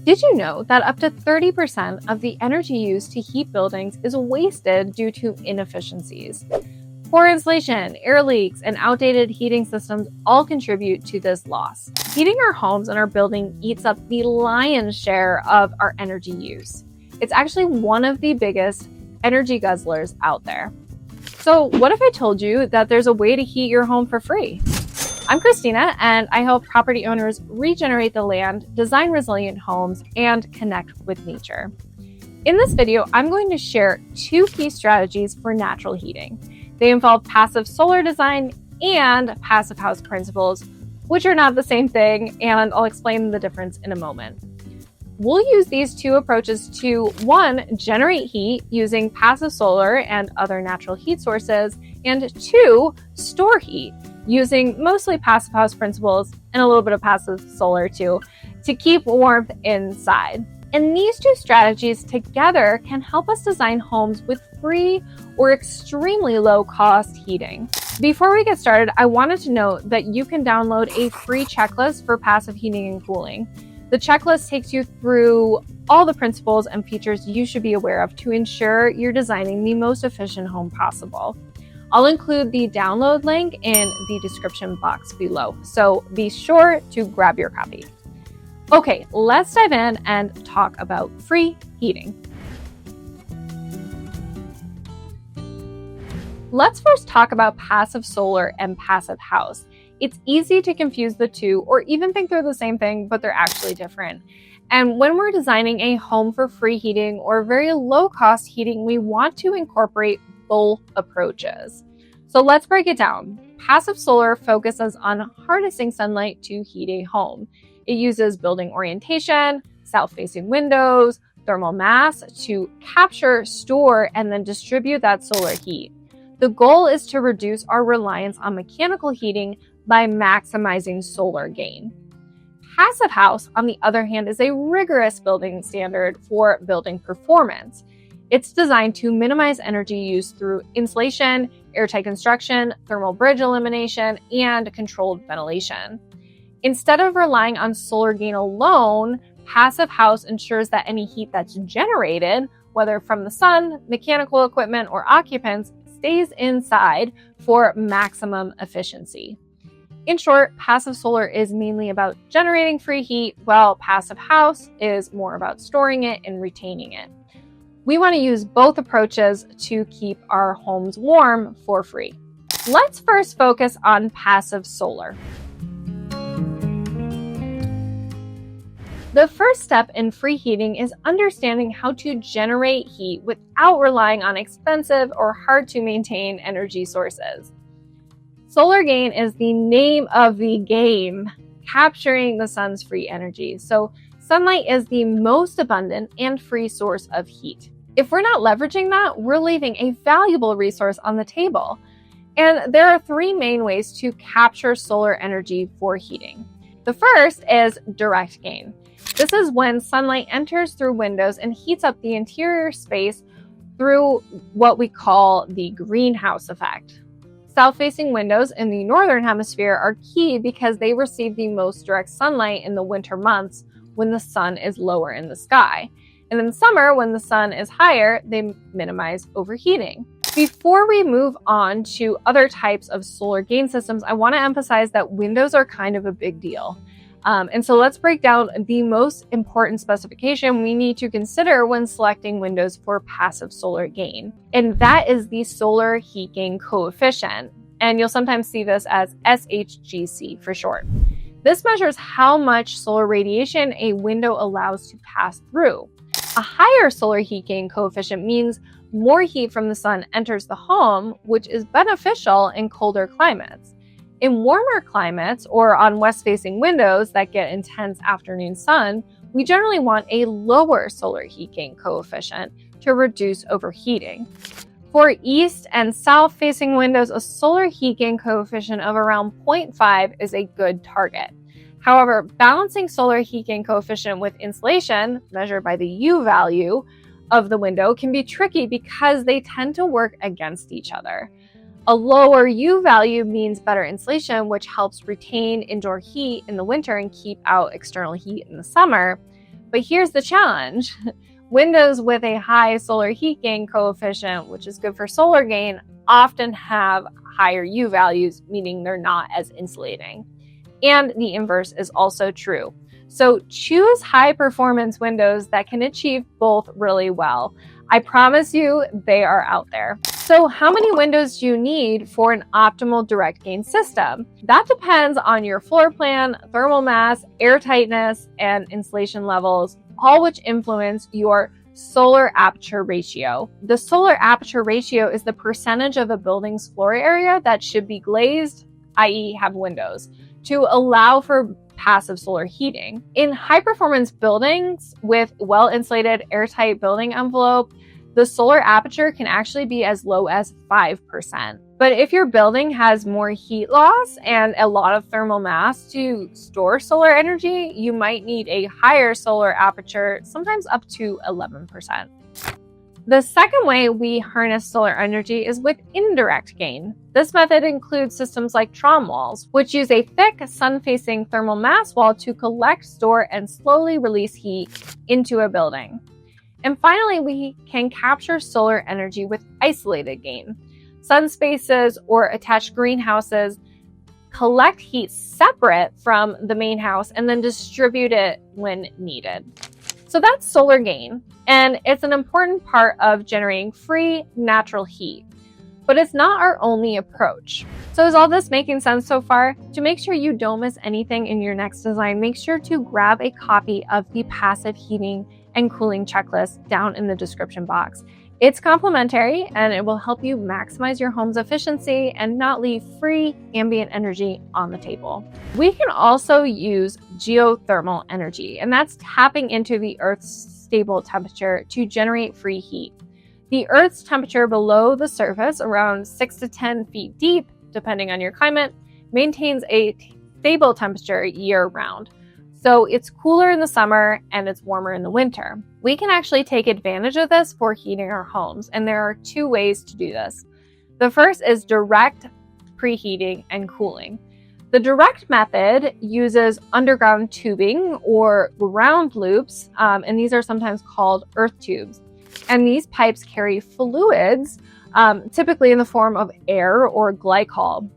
Did you know that up to 30% of the energy used to heat buildings is wasted due to inefficiencies? Poor insulation, air leaks, and outdated heating systems all contribute to this loss. Heating our homes and our building eats up the lion's share of our energy use. It's actually one of the biggest energy guzzlers out there. So what if I told you that there's a way to heat your home for free? I'm Christina, and I help property owners regenerate the land, design resilient homes, and connect with nature. In this video, I'm going to share 2 key strategies for natural heating. They involve passive solar design and passive house principles, which are not the same thing, and I'll explain the difference in a moment. We'll use these 2 approaches to 1, generate heat using passive solar and other natural heat sources, and 2, store heat using mostly passive house principles and a little bit of passive solar too, to keep warmth inside. And these 2 strategies together can help us design homes with free or extremely low cost heating. Before we get started, I wanted to note that you can download a free checklist for passive heating and cooling. The checklist takes you through all the principles and features you should be aware of to ensure you're designing the most efficient home possible. I'll include the download link in the description box below, so be sure to grab your copy. Okay, let's dive in and talk about free heating. Let's first talk about passive solar and passive house. It's easy to confuse the 2 or even think they're the same thing, but they're actually different. And when we're designing a home for free heating or very low cost heating, we want to incorporate both approaches. So let's break it down. Passive solar focuses on harnessing sunlight to heat a home. It uses building orientation, south-facing windows, thermal mass to capture, store, and then distribute that solar heat. The goal is to reduce our reliance on mechanical heating by maximizing solar gain. Passive house, on the other hand, is a rigorous building standard for building performance. It's designed to minimize energy use through insulation, airtight construction, thermal bridge elimination, and controlled ventilation. Instead of relying on solar gain alone, passive house ensures that any heat that's generated, whether from the sun, mechanical equipment, or occupants, stays inside for maximum efficiency. In short, passive solar is mainly about generating free heat, while passive house is more about storing it and retaining it. We want to use both approaches to keep our homes warm for free. Let's first focus on passive solar. The first step in free heating is understanding how to generate heat without relying on expensive or hard to maintain energy sources. Solar gain is the name of the game, capturing the sun's free energy. So sunlight is the most abundant and free source of heat. If we're not leveraging that, we're leaving a valuable resource on the table. And there are 3 main ways to capture solar energy for heating. The first is direct gain. This is when sunlight enters through windows and heats up the interior space through what we call the greenhouse effect. South-facing windows in the northern hemisphere are key because they receive the most direct sunlight in the winter months when the sun is lower in the sky. And in summer, when the sun is higher, they minimize overheating. Before we move on to other types of solar gain systems, I want to emphasize that windows are kind of a big deal. And so let's break down the most important specification we need to consider when selecting windows for passive solar gain. And that is the solar heat gain coefficient. And you'll sometimes see this as SHGC for short. This measures how much solar radiation a window allows to pass through. A higher solar heat gain coefficient means more heat from the sun enters the home, which is beneficial in colder climates. In warmer climates or on west-facing windows that get intense afternoon sun, we generally want a lower solar heat gain coefficient to reduce overheating. For east and south-facing windows, a solar heat gain coefficient of around 0.5 is a good target. However, balancing solar heat gain coefficient with insulation, measured by the U value of the window, can be tricky because they tend to work against each other. A lower U value means better insulation, which helps retain indoor heat in the winter and keep out external heat in the summer. But here's the challenge. Windows with a high solar heat gain coefficient, which is good for solar gain, often have higher U values, meaning they're not as insulating. And the inverse is also true. So choose high performance windows that can achieve both really well. I promise you they are out there. So how many windows do you need for an optimal direct gain system? That depends on your floor plan, thermal mass, air tightness, and insulation levels, all which influence your solar aperture ratio. The solar aperture ratio is the percentage of a building's floor area that should be glazed, i.e. have windows, to allow for passive solar heating. In high-performance buildings with well-insulated airtight building envelope, the solar aperture can actually be as low as 5%. But if your building has more heat loss and a lot of thermal mass to store solar energy, you might need a higher solar aperture, sometimes up to 11%. The second way we harness solar energy is with indirect gain. This method includes systems like trom walls, which use a thick sun-facing thermal mass wall to collect, store, and slowly release heat into a building. And finally, we can capture solar energy with isolated gain. Sun spaces or attached greenhouses collect heat separate from the main house and then distribute it when needed. So that's solar gain, and it's an important part of generating free, natural heat. But it's not our only approach. So is all this making sense so far? To make sure you don't miss anything in your next design, make sure to grab a copy of the passive heating and cooling checklist down in the description box. It's complimentary and it will help you maximize your home's efficiency and not leave free ambient energy on the table. We can also use geothermal energy, and that's tapping into the Earth's stable temperature to generate free heat. The Earth's temperature below the surface, around 6 to 10 feet deep, depending on your climate, maintains a stable temperature year-round. So it's cooler in the summer and it's warmer in the winter. We can actually take advantage of this for heating our homes, and there are two ways to do this. The first is direct preheating and cooling. The direct method uses underground tubing or ground loops, and these are sometimes called earth tubes. And these pipes carry fluids, typically in the form of air or glycol.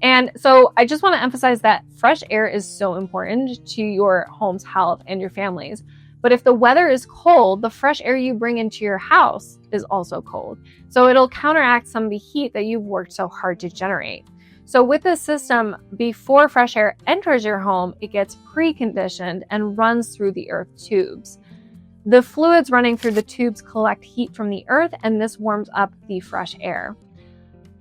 And so I just want to emphasize that fresh air is so important to your home's health and your family's. But if the weather is cold, the fresh air you bring into your house is also cold. So it'll counteract some of the heat that you've worked so hard to generate. So with this system, before fresh air enters your home, it gets preconditioned and runs through the earth tubes. The fluids running through the tubes collect heat from the earth, and this warms up the fresh air.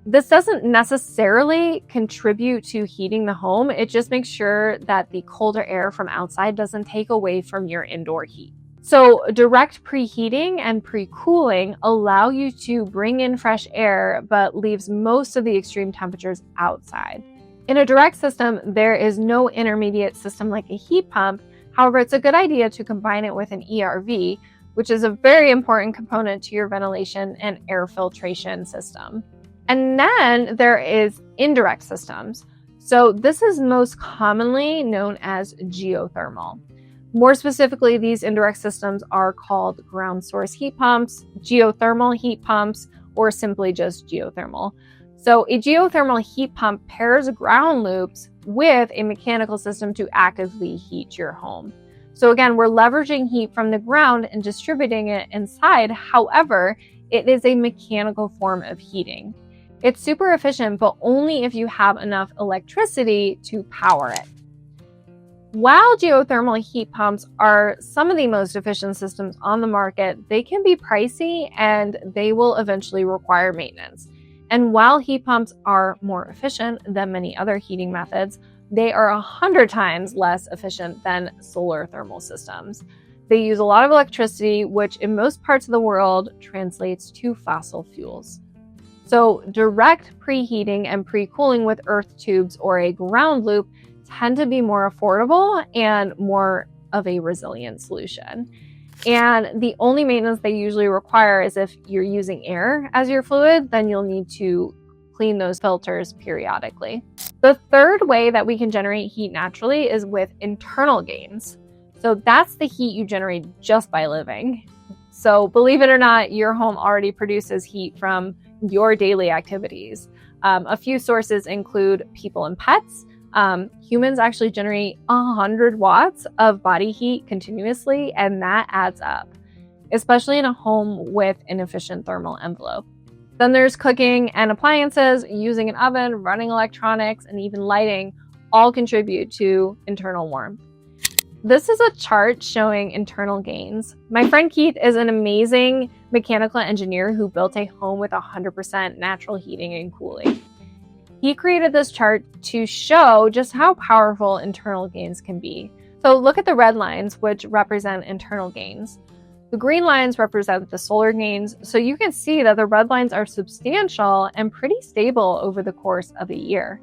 This doesn't necessarily contribute to heating the home. It just makes sure that the colder air from outside doesn't take away from your indoor heat. So direct preheating and pre-cooling allow you to bring in fresh air, but leaves most of the extreme temperatures outside. In a direct system, there is no intermediate system like a heat pump. However, it's a good idea to combine it with an ERV, which is a very important component to your ventilation and air filtration system. And then there is indirect systems. So this is most commonly known as geothermal. More specifically, these indirect systems are called ground source heat pumps, geothermal heat pumps, or simply just geothermal. So a geothermal heat pump pairs ground loops with a mechanical system to actively heat your home. So again, we're leveraging heat from the ground and distributing it inside. However, it is a mechanical form of heating. It's super efficient, but only if you have enough electricity to power it. While geothermal heat pumps are some of the most efficient systems on the market, they can be pricey and they will eventually require maintenance. And while heat pumps are more efficient than many other heating methods, they are 100 times less efficient than solar thermal systems. They use a lot of electricity, which in most parts of the world translates to fossil fuels. So direct preheating and pre-cooling with earth tubes or a ground loop tend to be more affordable and more of a resilient solution. And the only maintenance they usually require is if you're using air as your fluid, then you'll need to clean those filters periodically. The third way that we can generate heat naturally is with internal gains. So that's the heat you generate just by living. So believe it or not, your home already produces heat from your daily activities. A few sources include people and pets. Humans actually generate 100 watts of body heat continuously, and that adds up, especially in a home with inefficient thermal envelope. Then there's cooking and appliances, using an oven, running electronics, and even lighting all contribute to internal warmth. This is a chart showing internal gains. My friend Keith is an amazing mechanical engineer who built a home with 100% natural heating and cooling. He created this chart to show just how powerful internal gains can be. So look at the red lines, which represent internal gains. The green lines represent the solar gains, so you can see that the red lines are substantial and pretty stable over the course of a year.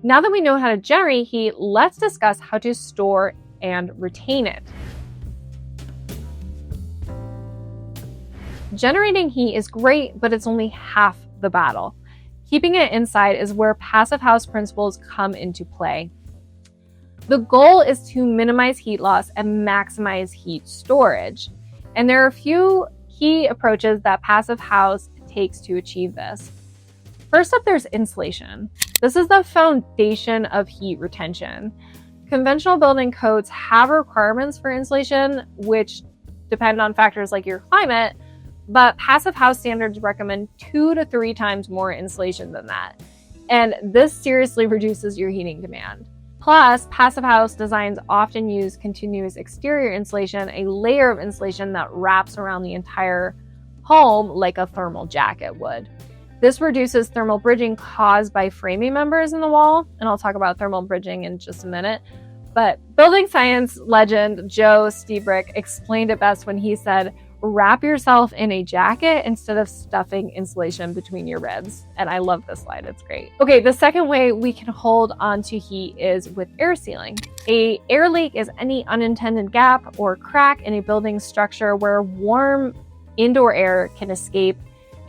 Now that we know how to generate heat, let's discuss how to store and retain it. Generating heat is great, but it's only half the battle. Keeping it inside is where passive house principles come into play. The goal is to minimize heat loss and maximize heat storage. And there are a few key approaches that passive house takes to achieve this. First up, there's insulation. This is the foundation of heat retention. Conventional building codes have requirements for insulation, which depend on factors like your climate, but passive house standards recommend 2 to 3 times more insulation than that. And this seriously reduces your heating demand. Plus, passive house designs often use continuous exterior insulation, a layer of insulation that wraps around the entire home like a thermal jacket would. This reduces thermal bridging caused by framing members in the wall, and I'll talk about thermal bridging in just a minute. But building science legend Joe Stebrick explained it best when he said, "Wrap yourself in a jacket instead of stuffing insulation between your ribs." And I love this slide, it's great. Okay, the second way we can hold onto heat is with air sealing. An air leak is any unintended gap or crack in a building structure where warm indoor air can escape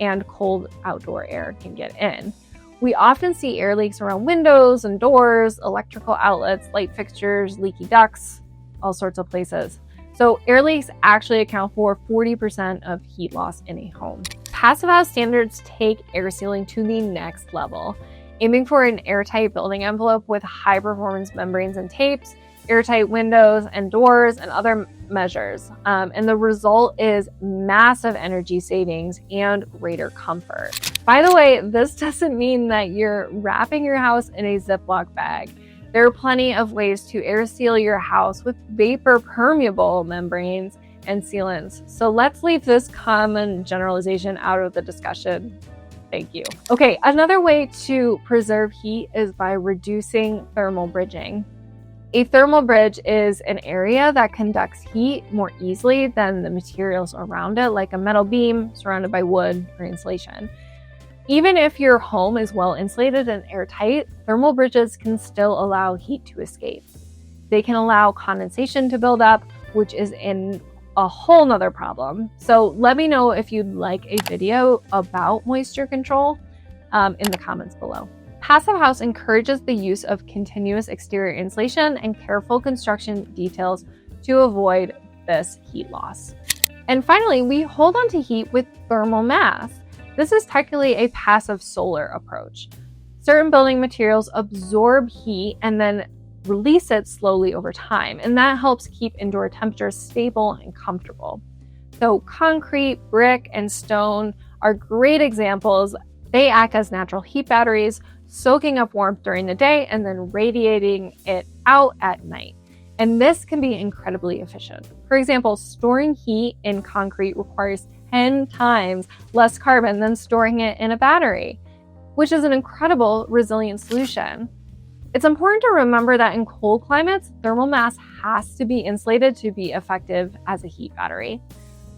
and cold outdoor air can get in. We often see air leaks around windows and doors, electrical outlets, light fixtures, leaky ducts, all sorts of places. So air leaks actually account for 40% of heat loss in a home. Passive house standards take air sealing to the next level, aiming for an airtight building envelope with high performance membranes and tapes, airtight windows and doors, and other measures. And the result is massive energy savings and greater comfort. By the way, this doesn't mean that you're wrapping your house in a Ziploc bag. There are plenty of ways to air seal your house with vapor permeable membranes and sealants. So let's leave this common generalization out of the discussion. Thank you. Okay, another way to preserve heat is by reducing thermal bridging. A thermal bridge is an area that conducts heat more easily than the materials around it, like a metal beam surrounded by wood or insulation. Even if your home is well insulated and airtight, thermal bridges can still allow heat to escape. They can allow condensation to build up, which is a whole nother problem. So let me know if you'd like a video about moisture control in the comments below. Passive house encourages the use of continuous exterior insulation and careful construction details to avoid this heat loss. And finally, we hold on to heat with thermal mass. This is technically a passive solar approach. Certain building materials absorb heat and then release it slowly over time, and that helps keep indoor temperatures stable and comfortable. So concrete, brick, and stone are great examples. They act as natural heat batteries, soaking up warmth during the day and then radiating it out at night. And this can be incredibly efficient. For example, storing heat in concrete requires 10 times less carbon than storing it in a battery, which is an incredible resilient solution. It's important to remember that in cold climates, thermal mass has to be insulated to be effective as a heat battery.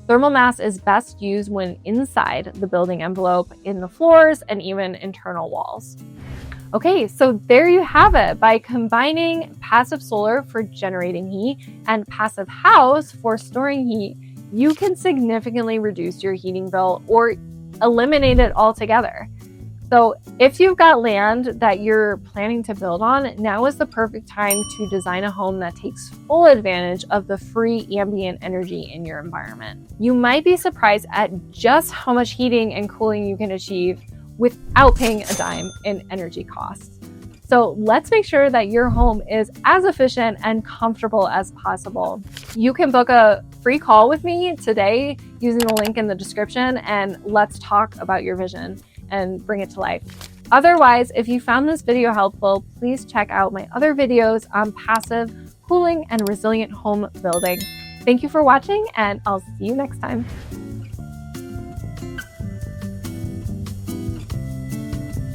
Thermal mass is best used when inside the building envelope, in the floors, and even internal walls. Okay, so there you have it. By combining passive solar for generating heat and passive house for storing heat, you can significantly reduce your heating bill or eliminate it altogether. So if you've got land that you're planning to build on, now is the perfect time to design a home that takes full advantage of the free ambient energy in your environment. You might be surprised at just how much heating and cooling you can achieve without paying a dime in energy costs. So let's make sure that your home is as efficient and comfortable as possible. You can book a free call with me today using the link in the description, and let's talk about your vision and bring it to life. Otherwise, if you found this video helpful, please check out my other videos on passive cooling and resilient home building. Thank you for watching, and I'll see you next time.